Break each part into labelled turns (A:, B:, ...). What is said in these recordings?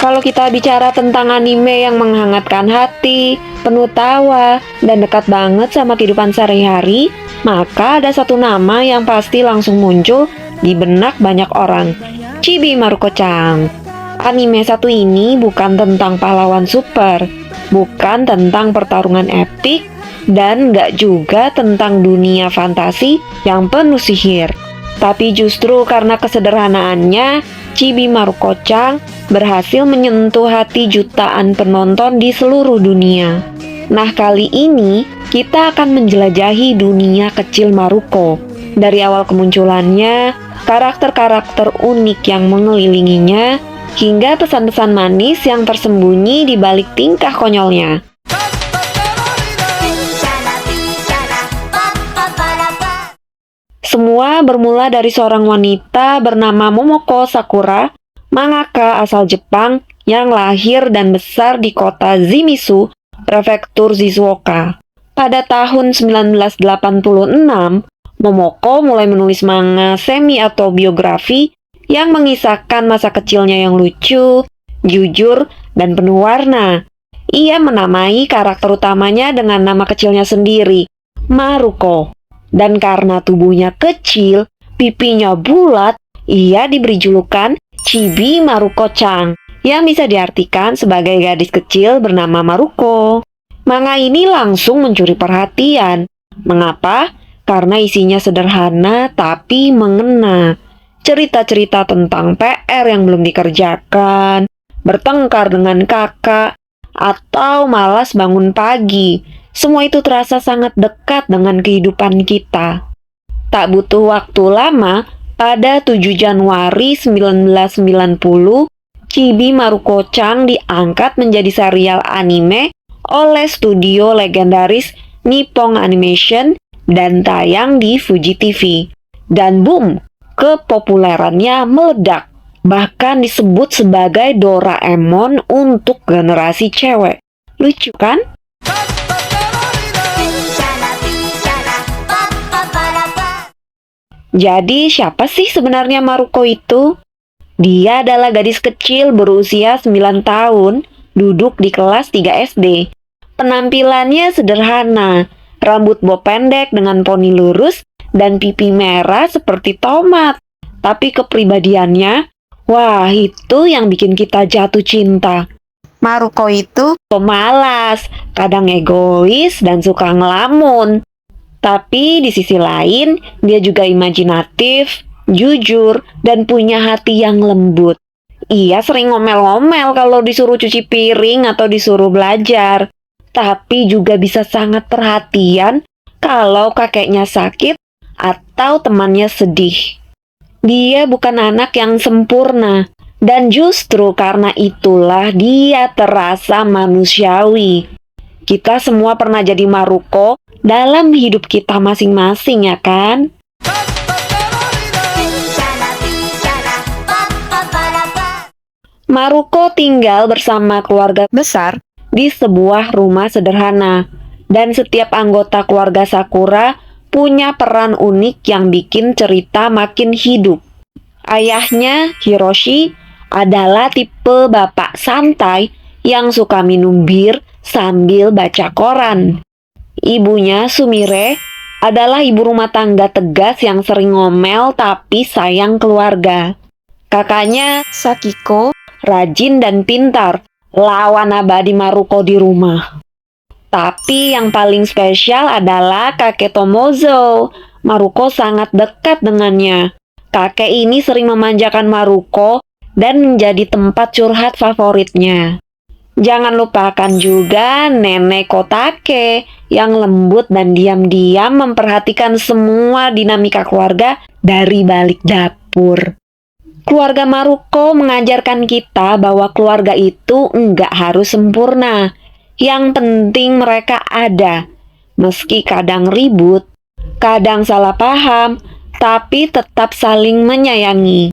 A: Kalau kita bicara tentang anime yang menghangatkan hati, penuh tawa, dan dekat banget sama kehidupan sehari-hari, maka ada satu nama yang pasti langsung muncul di benak banyak orang, Chibi Maruko-chan. Anime satu ini bukan tentang pahlawan super, bukan tentang pertarungan epik, dan nggak juga tentang dunia fantasi yang penuh sihir. Tapi justru karena kesederhanaannya, Chibi Maruko-chan berhasil menyentuh hati jutaan penonton di seluruh dunia. Nah, kali ini kita akan menjelajahi dunia kecil Maruko. Dari awal kemunculannya, karakter-karakter unik yang mengelilinginya, hingga pesan-pesan manis yang tersembunyi di balik tingkah konyolnya. Semua bermula dari seorang wanita bernama Momoko Sakura, mangaka asal Jepang yang lahir dan besar di kota Shimizu, prefektur Shizuoka. Pada tahun 1986, Momoko mulai menulis manga semi-autobiografi yang mengisahkan masa kecilnya yang lucu, jujur, dan penuh warna. Ia menamai karakter utamanya dengan nama kecilnya sendiri, Maruko. Dan karena tubuhnya kecil, pipinya bulat, ia diberi julukan Chibi Maruko-chan, yang bisa diartikan sebagai gadis kecil bernama Maruko. Manga ini langsung mencuri perhatian. Mengapa? Karena isinya sederhana tapi mengena. Cerita-cerita tentang PR yang belum dikerjakan, bertengkar dengan kakak, atau malas bangun pagi. Semua itu terasa sangat dekat dengan kehidupan kita. Tak butuh waktu lama, pada 7 Januari 1990, Chibi Maruko-chan diangkat menjadi serial anime oleh studio legendaris Nippon Animation dan tayang di Fuji TV. Dan boom, kepopulerannya meledak. Bahkan disebut sebagai Doraemon untuk generasi cewek. Lucu kan? Jadi siapa sih sebenarnya Maruko itu? Dia adalah gadis kecil berusia 9 tahun, duduk di kelas 3 SD. Penampilannya sederhana, rambut bob pendek dengan poni lurus, dan pipi merah seperti tomat. Tapi kepribadiannya, wah itu yang bikin kita jatuh cinta. Maruko itu pemalas, kadang egois, dan suka ngelamun. Tapi di sisi lain, dia juga imajinatif, jujur, dan punya hati yang lembut. Ia sering ngomel-ngomel kalau disuruh cuci piring atau disuruh belajar. Tapi juga bisa sangat perhatian kalau kakeknya sakit atau temannya sedih. Dia bukan anak yang sempurna, dan justru karena itulah dia terasa manusiawi. Kita semua pernah jadi Maruko dalam hidup kita masing-masing, ya kan? Maruko tinggal bersama keluarga besar di sebuah rumah sederhana, dan setiap anggota keluarga Sakura punya peran unik yang bikin cerita makin hidup. Ayahnya, Hiroshi, adalah tipe bapak santai yang suka minum bir sambil baca koran. Ibunya, Sumire, adalah ibu rumah tangga tegas yang sering ngomel tapi sayang keluarga. Kakaknya, Sakiko, rajin dan pintar, lawan abadi Maruko di rumah. Tapi yang paling spesial adalah kakek Tomozo. Maruko sangat dekat dengannya. Kakek ini sering memanjakan Maruko dan menjadi tempat curhat favoritnya. Jangan lupakan juga nenek Kotake yang lembut dan diam-diam memperhatikan semua dinamika keluarga dari balik dapur. Keluarga Maruko mengajarkan kita bahwa keluarga itu enggak harus sempurna. Yang penting mereka ada. Meski kadang ribut, kadang salah paham, tapi tetap saling menyayangi.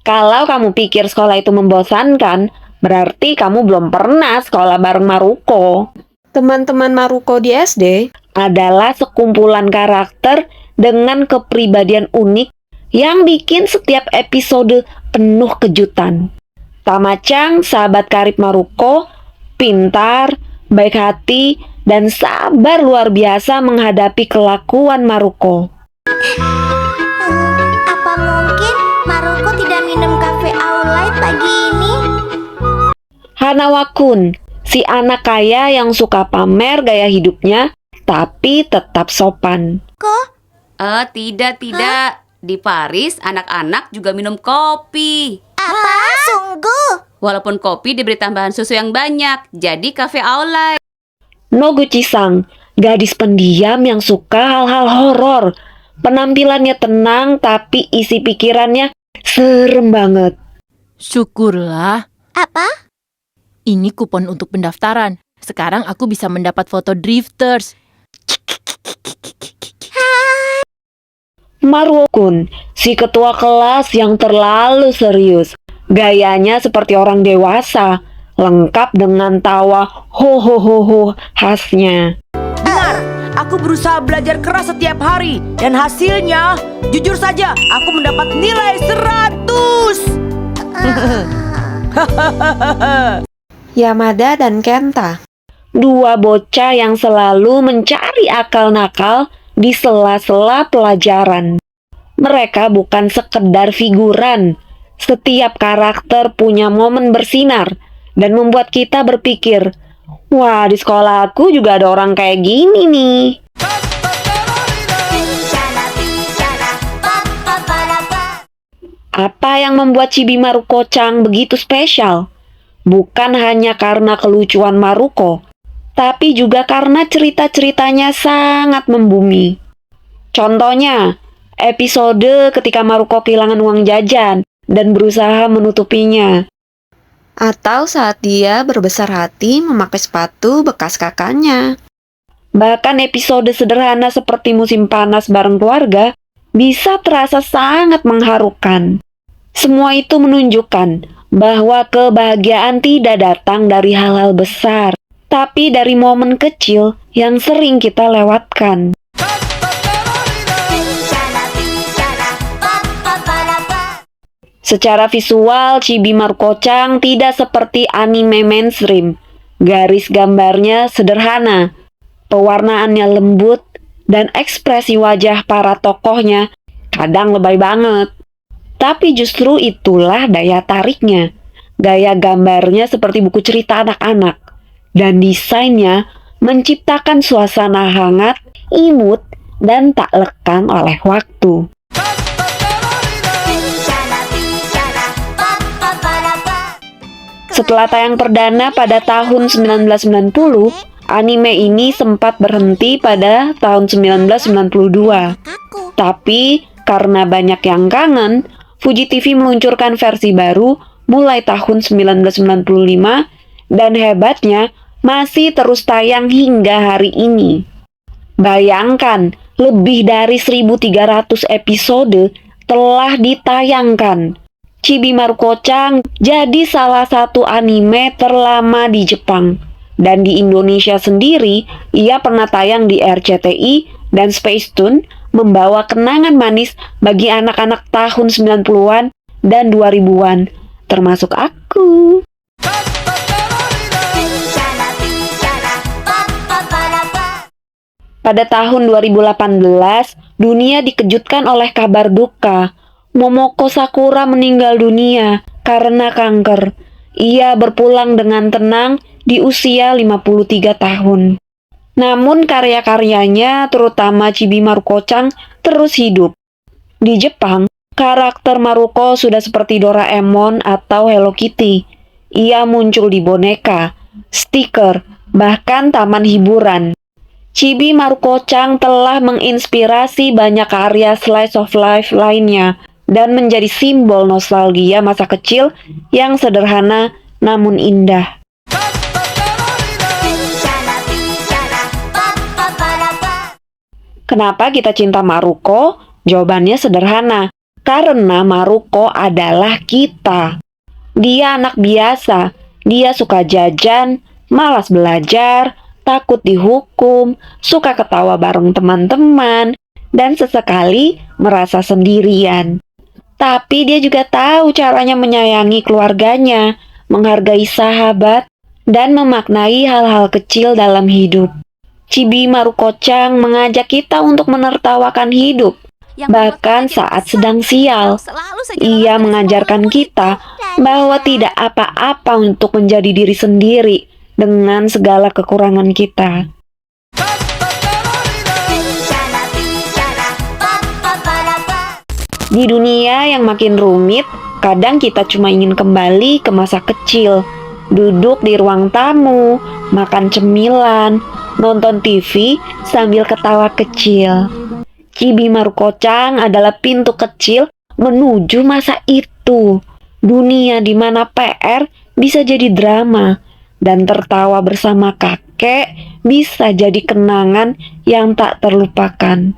A: Kalau kamu pikir sekolah itu membosankan, berarti kamu belum pernah sekolah bareng Maruko. Teman-teman Maruko di SD adalah sekumpulan karakter dengan kepribadian unik yang bikin setiap episode penuh kejutan. Tamacang, sahabat karib Maruko, pintar, baik hati, dan sabar luar biasa menghadapi kelakuan Maruko.
B: Apa mungkin Maruko tidak minum kafe All Light pagi ini?
A: Hanawa-kun, si anak kaya yang suka pamer gaya hidupnya, tapi tetap sopan.
C: Tidak. Di Paris, anak-anak juga minum kopi.
B: Apa? Sungguh?
C: Walaupun kopi diberi tambahan susu yang banyak, jadi kafe Aulai.
A: Noguchi-sang, gadis pendiam yang suka hal-hal horor. Penampilannya tenang, tapi isi pikirannya serem banget.
D: Syukurlah,
B: Apa?
D: ini kupon untuk pendaftaran. Sekarang aku bisa mendapat foto drifters.
A: Maruko-kun, si ketua kelas yang terlalu serius. Gayanya seperti orang dewasa, lengkap dengan tawa ho khasnya.
E: Dengar, aku berusaha belajar keras setiap hari dan hasilnya, jujur saja, aku mendapat nilai 100.
A: Yamada dan Kenta, dua bocah yang selalu mencari akal nakal di sela-sela pelajaran. Mereka bukan sekedar figuran. Setiap karakter punya momen bersinar dan membuat kita berpikir, wah, di sekolah aku juga ada orang kayak gini nih. Apa yang membuat Chibi Maruko-chan begitu spesial? Bukan hanya karena kelucuan Maruko, tapi juga karena cerita-ceritanya sangat membumi. Contohnya, episode ketika Maruko kehilangan uang jajan dan berusaha menutupinya. Atau saat dia berbesar hati memakai sepatu bekas kakaknya. Bahkan episode sederhana seperti musim panas bareng keluarga bisa terasa sangat mengharukan. Semua itu menunjukkan bahwa kebahagiaan tidak datang dari hal-hal besar, tapi dari momen kecil yang sering kita lewatkan. Secara visual, Chibi Maruko-chan tidak seperti anime mainstream. Garis gambarnya sederhana, pewarnaannya lembut, dan ekspresi wajah para tokohnya kadang lebay banget. Tapi justru itulah daya tariknya. Gaya gambarnya seperti buku cerita anak-anak, dan desainnya menciptakan suasana hangat, imut, dan tak lekang oleh waktu. Setelah tayang perdana pada tahun 1990, anime ini sempat berhenti pada tahun 1992. Tapi karena banyak yang kangen, Fuji TV meluncurkan versi baru mulai tahun 1995 dan hebatnya masih terus tayang hingga hari ini. Bayangkan, lebih dari 1.300 episode telah ditayangkan. Chibi Maruko-chan jadi salah satu anime terlama di Jepang. Dan di Indonesia sendiri, ia pernah tayang di RCTI dan Space Tune, membawa kenangan manis bagi anak-anak tahun 90-an dan 2000-an, termasuk aku. Pada tahun 2018, dunia dikejutkan oleh kabar duka. Momoko Sakura meninggal dunia karena kanker. Ia berpulang dengan tenang di usia 53 tahun. Namun karya-karyanya, terutama Chibi Maruko-chan, terus hidup. Di Jepang, karakter Maruko sudah seperti Doraemon atau Hello Kitty. Ia muncul di boneka, stiker, bahkan taman hiburan. Chibi Maruko-chan telah menginspirasi banyak karya slice of life lainnya dan menjadi simbol nostalgia masa kecil yang sederhana namun indah. Kenapa kita cinta Maruko? Jawabannya sederhana, karena Maruko adalah kita. Dia anak biasa, dia suka jajan, malas belajar, takut dihukum, suka ketawa bareng teman-teman, dan sesekali merasa sendirian. Tapi dia juga tahu caranya menyayangi keluarganya, menghargai sahabat, dan memaknai hal-hal kecil dalam hidup. Chibi Maruko-chan mengajak kita untuk menertawakan hidup, bahkan saat sedang sial. Ia mengajarkan kita bahwa tidak apa-apa untuk menjadi diri sendiri dengan segala kekurangan kita. Di dunia yang makin rumit, kadang kita cuma ingin kembali ke masa kecil, duduk di ruang tamu, makan cemilan, nonton TV sambil ketawa kecil. Chibi Maruko-chan adalah pintu kecil menuju masa itu. Dunia di mana PR bisa jadi drama dan tertawa bersama kakek bisa jadi kenangan yang tak terlupakan.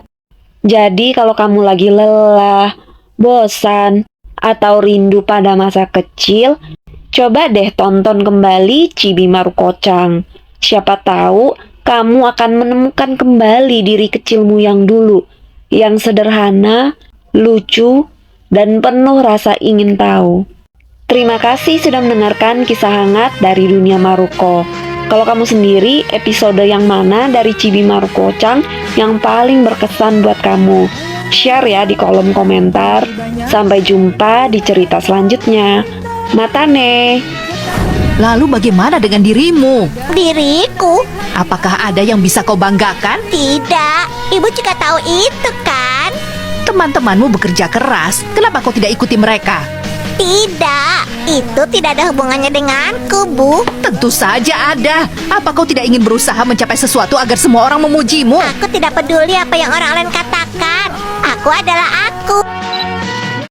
A: Jadi kalau kamu lagi lelah, bosan, atau rindu pada masa kecil, coba deh tonton kembali Chibi Maruko-chan. Siapa tahu kamu akan menemukan kembali diri kecilmu yang dulu, yang sederhana, lucu, dan penuh rasa ingin tahu. Terima kasih sudah mendengarkan kisah hangat dari dunia Maruko. Kalau kamu sendiri, episode yang mana dari Chibi Maruko-chan yang paling berkesan buat kamu? Share ya di kolom komentar. Sampai jumpa di cerita selanjutnya. Matane!
F: Lalu bagaimana dengan dirimu?
B: Diriku?
F: Apakah ada yang bisa kau banggakan?
B: Tidak. Ibu juga tahu itu kan?
F: Teman-temanmu bekerja keras. Kenapa kau tidak ikuti mereka?
B: Tidak. Itu tidak ada hubungannya denganku, Bu.
F: Tentu saja ada. Apa kau tidak ingin berusaha mencapai sesuatu agar semua orang memujimu?
B: Aku tidak peduli apa yang orang lain katakan. Aku adalah aku.